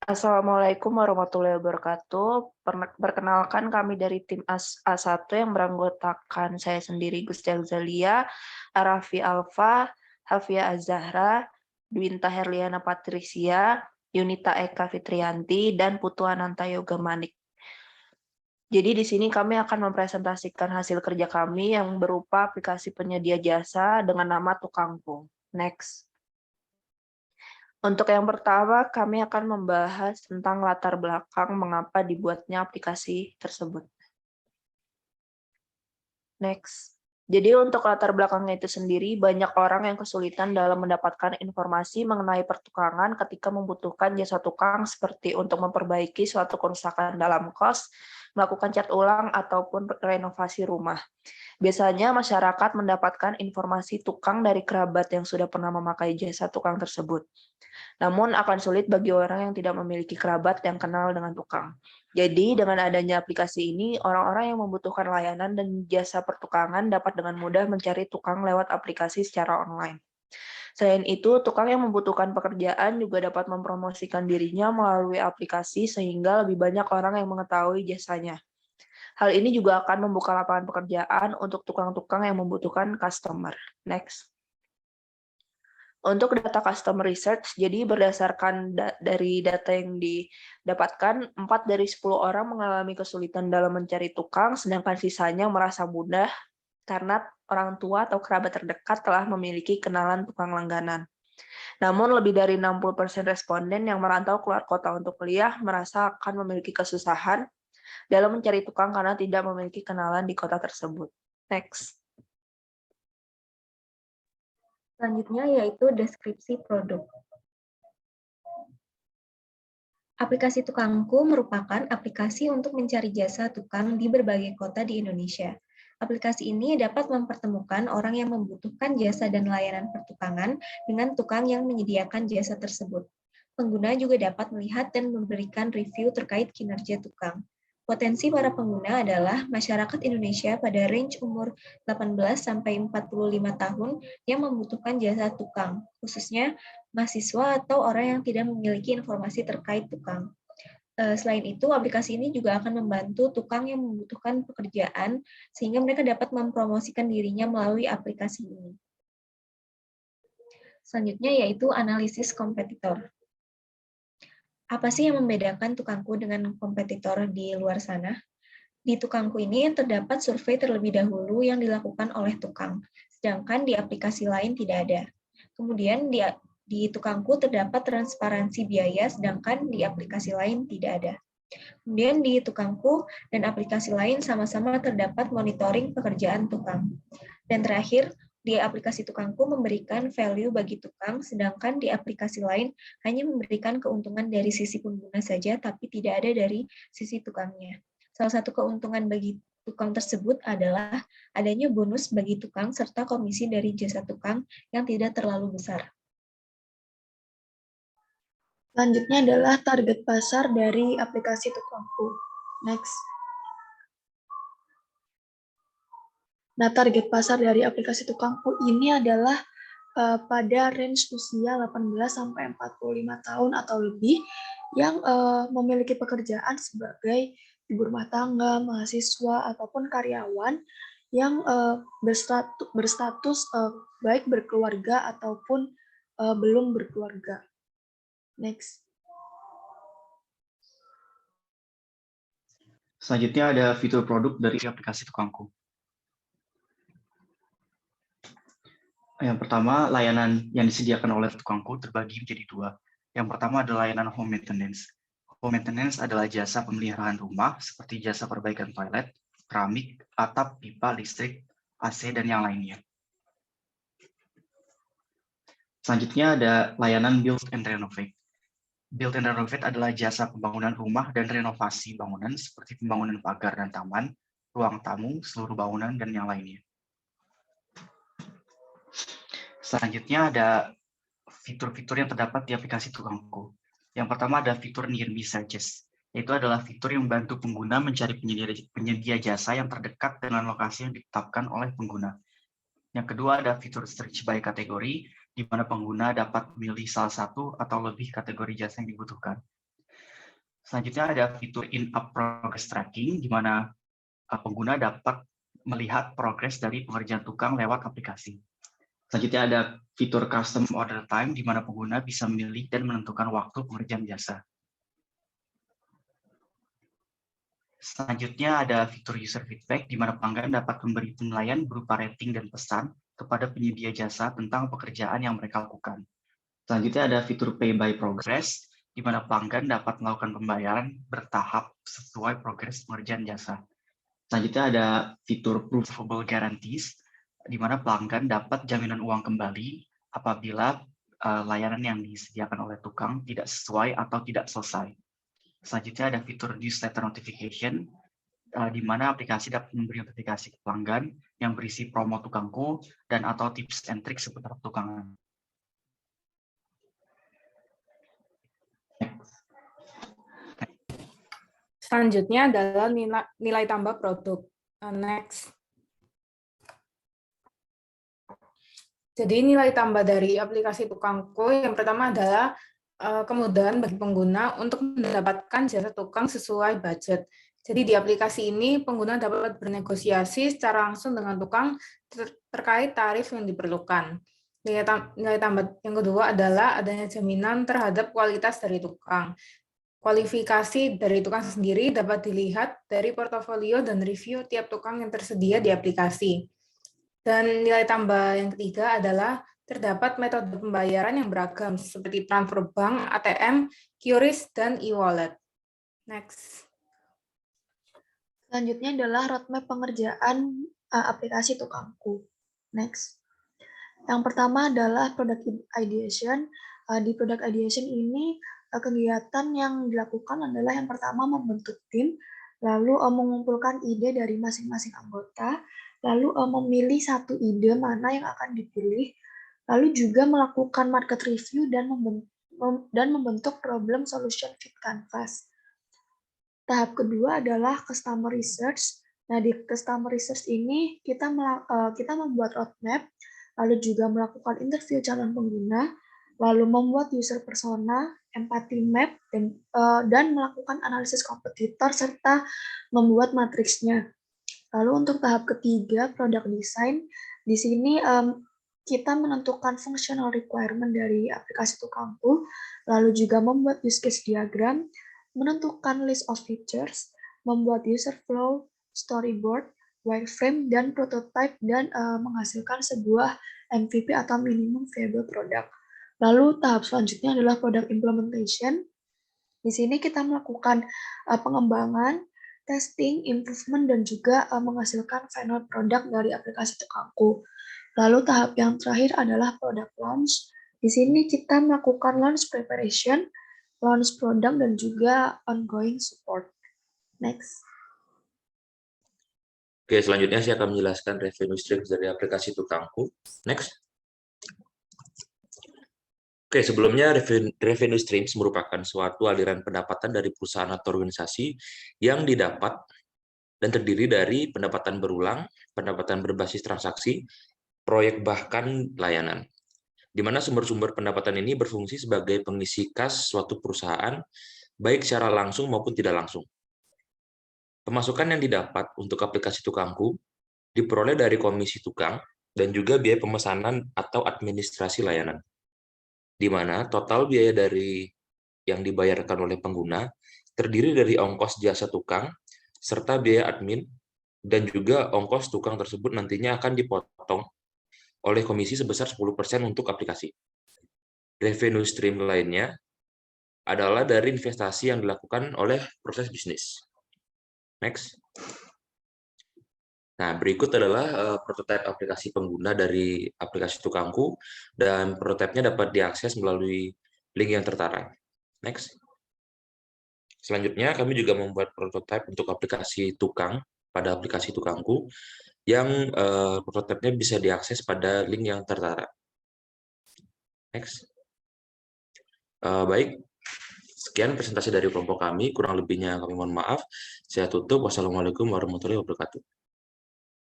Assalamualaikum warahmatullahi wabarakatuh. Perkenalkan kami dari tim A1 yang beranggotakan saya sendiri Gusti Zalia, Arafi Alfa, Hafia Azahra, Dwinta Herliana Patricia, Yunita Eka Fitrianti, dan Putu Ananta Yoga Manik. Jadi di sini kami akan mempresentasikan hasil kerja kami yang berupa aplikasi penyedia jasa dengan nama Tukangku. Next. Untuk yang pertama, kami akan membahas tentang latar belakang mengapa dibuatnya aplikasi tersebut. Next. Jadi untuk latar belakangnya itu sendiri, banyak orang yang kesulitan dalam mendapatkan informasi mengenai pertukangan ketika membutuhkan jasa tukang seperti untuk memperbaiki suatu kerusakan dalam kos, melakukan cat ulang, ataupun renovasi rumah. Biasanya masyarakat mendapatkan informasi tukang dari kerabat yang sudah pernah memakai jasa tukang tersebut. Namun akan sulit bagi orang yang tidak memiliki kerabat yang kenal dengan tukang. Jadi dengan adanya aplikasi ini, orang-orang yang membutuhkan layanan dan jasa pertukangan dapat dengan mudah mencari tukang lewat aplikasi secara online. Selain itu, tukang yang membutuhkan pekerjaan juga dapat mempromosikan dirinya melalui aplikasi sehingga lebih banyak orang yang mengetahui jasanya. Hal ini juga akan membuka lapangan pekerjaan untuk tukang-tukang yang membutuhkan customer. Next. Untuk data customer research, jadi berdasarkan dari data yang didapatkan, 4 dari 10 orang mengalami kesulitan dalam mencari tukang, sedangkan sisanya merasa mudah karena orang tua atau kerabat terdekat telah memiliki kenalan tukang langganan. Namun lebih dari 60% responden yang merantau keluar kota untuk kuliah merasa akan memiliki kesusahan dalam mencari tukang karena tidak memiliki kenalan di kota tersebut. Next. Selanjutnya yaitu deskripsi produk. Aplikasi Tukangku merupakan aplikasi untuk mencari jasa tukang di berbagai kota di Indonesia. Aplikasi ini dapat mempertemukan orang yang membutuhkan jasa dan layanan pertukangan dengan tukang yang menyediakan jasa tersebut. Pengguna juga dapat melihat dan memberikan review terkait kinerja tukang. Potensi para pengguna adalah masyarakat Indonesia pada range umur 18 sampai 45 tahun yang membutuhkan jasa tukang, khususnya mahasiswa atau orang yang tidak memiliki informasi terkait tukang. Selain itu, aplikasi ini juga akan membantu tukang yang membutuhkan pekerjaan sehingga mereka dapat mempromosikan dirinya melalui aplikasi ini. Selanjutnya yaitu analisis kompetitor. Apa sih yang membedakan Tukangku dengan kompetitor di luar sana? Di Tukangku ini terdapat survei terlebih dahulu yang dilakukan oleh tukang, sedangkan di aplikasi lain tidak ada. Kemudian di Tukangku terdapat transparansi biaya, sedangkan di aplikasi lain tidak ada. Kemudian di Tukangku dan aplikasi lain sama-sama terdapat monitoring pekerjaan tukang. Dan terakhir, di aplikasi Tukangku memberikan value bagi tukang, sedangkan di aplikasi lain hanya memberikan keuntungan dari sisi pengguna saja, tapi tidak ada dari sisi tukangnya. Salah satu keuntungan bagi tukang tersebut adalah adanya bonus bagi tukang serta komisi dari jasa tukang yang tidak terlalu besar. Selanjutnya adalah target pasar dari aplikasi Tukangku. Next. Nah, target pasar dari aplikasi Tukangku ini adalah pada range usia 18 sampai 45 tahun atau lebih yang memiliki pekerjaan sebagai ibu rumah tangga, mahasiswa ataupun karyawan yang berstatus baik berkeluarga ataupun belum berkeluarga. Next. Selanjutnya ada fitur produk dari aplikasi Tukangku. Yang pertama, layanan yang disediakan oleh Tukangku terbagi menjadi dua. Yang pertama adalah layanan home maintenance. Home maintenance adalah jasa pemeliharaan rumah seperti jasa perbaikan toilet, keramik, atap, pipa, listrik, AC, dan yang lainnya. Selanjutnya ada layanan build and renovate. Build and renovate adalah jasa pembangunan rumah dan renovasi bangunan seperti pembangunan pagar dan taman, ruang tamu, seluruh bangunan, dan yang lainnya. Selanjutnya ada fitur-fitur yang terdapat di aplikasi Tukangku. Yang pertama ada fitur Nearby Searches, yaitu adalah fitur yang membantu pengguna mencari penyedia jasa yang terdekat dengan lokasi yang ditetapkan oleh pengguna. Yang kedua ada fitur Search by kategori, di mana pengguna dapat memilih salah satu atau lebih kategori jasa yang dibutuhkan. Selanjutnya ada fitur in-app progress tracking, di mana pengguna dapat melihat progres dari pengerjaan tukang lewat aplikasi. Selanjutnya ada fitur custom order time, di mana pengguna bisa memilih dan menentukan waktu pengerjaan jasa. Selanjutnya ada fitur user feedback, di mana pelanggan dapat memberi penilaian berupa rating dan pesan kepada penyedia jasa tentang pekerjaan yang mereka lakukan. Selanjutnya ada fitur pay by progress, di mana pelanggan dapat melakukan pembayaran bertahap sesuai progres pengerjaan jasa. Selanjutnya ada fitur provable guarantees, di mana pelanggan dapat jaminan uang kembali apabila layanan yang disediakan oleh tukang tidak sesuai atau tidak selesai. Selanjutnya ada fitur newsletter notification, di mana aplikasi dapat memberi notifikasi ke pelanggan yang berisi promo tukangku dan atau tips and trik seputar tukangan. Selanjutnya adalah nilai tambah produk. Next. Jadi nilai tambah dari aplikasi tukangku yang pertama adalah kemudahan bagi pengguna untuk mendapatkan jasa tukang sesuai budget. Jadi di aplikasi ini pengguna dapat bernegosiasi secara langsung dengan tukang terkait tarif yang diperlukan. Nilai tambah yang kedua adalah adanya jaminan terhadap kualitas dari tukang. Kualifikasi dari tukang sendiri dapat dilihat dari portofolio dan review tiap tukang yang tersedia di aplikasi. Dan nilai tambah yang ketiga adalah terdapat metode pembayaran yang beragam seperti transfer bank, ATM, QRIS, dan e-wallet. Next. Selanjutnya adalah roadmap pengerjaan aplikasi tukangku. Next. Yang pertama adalah product ideation. Di product ideation ini kegiatan yang dilakukan adalah yang pertama membentuk tim, lalu mengumpulkan ide dari masing-masing anggota, lalu memilih satu ide mana yang akan dipilih, lalu juga melakukan market review dan membentuk problem solution fit canvas. Tahap kedua adalah customer research. Nah, di customer research ini kita membuat roadmap, lalu juga melakukan interview calon pengguna, lalu membuat user persona, empathy map, dan melakukan analisis kompetitor serta membuat matriksnya. Lalu untuk tahap ketiga, product design, di sini kita menentukan functional requirement dari aplikasi tukangku, lalu juga membuat use case diagram, menentukan list of features, membuat user flow, storyboard, wireframe, dan prototype, dan menghasilkan sebuah MVP atau minimum viable product. Lalu tahap selanjutnya adalah product implementation. Di sini kita melakukan pengembangan, testing, improvement, dan juga menghasilkan final product dari aplikasi tukangku. Lalu tahap yang terakhir adalah product launch. Di sini kita melakukan launch preparation, launch product, dan juga ongoing support. Next. Oke, selanjutnya saya akan menjelaskan revenue streams dari aplikasi tukangku. Next. Oke, sebelumnya revenue streams merupakan suatu aliran pendapatan dari perusahaan atau organisasi yang didapat dan terdiri dari pendapatan berulang, pendapatan berbasis transaksi, proyek bahkan layanan. Di mana sumber-sumber pendapatan ini berfungsi sebagai pengisi kas suatu perusahaan, baik secara langsung maupun tidak langsung. Pemasukan yang didapat untuk aplikasi tukangku diperoleh dari komisi tukang dan juga biaya pemesanan atau administrasi layanan, di mana total biaya dari yang dibayarkan oleh pengguna terdiri dari ongkos jasa tukang, serta biaya admin, dan juga ongkos tukang tersebut nantinya akan dipotong oleh komisi sebesar 10% untuk aplikasi. Revenue stream lainnya adalah dari investasi yang dilakukan oleh proses bisnis. Next. Nah, berikut adalah prototipe aplikasi pengguna dari aplikasi tukangku, dan prototipenya dapat diakses melalui link yang tertera. Next. Selanjutnya, kami juga membuat prototipe untuk aplikasi tukang pada aplikasi tukangku, yang prototipenya bisa diakses pada link yang tertera. Next. Baik, sekian presentasi dari kelompok kami. Kurang lebihnya kami mohon maaf. Saya tutup. Wassalamualaikum warahmatullahi wabarakatuh.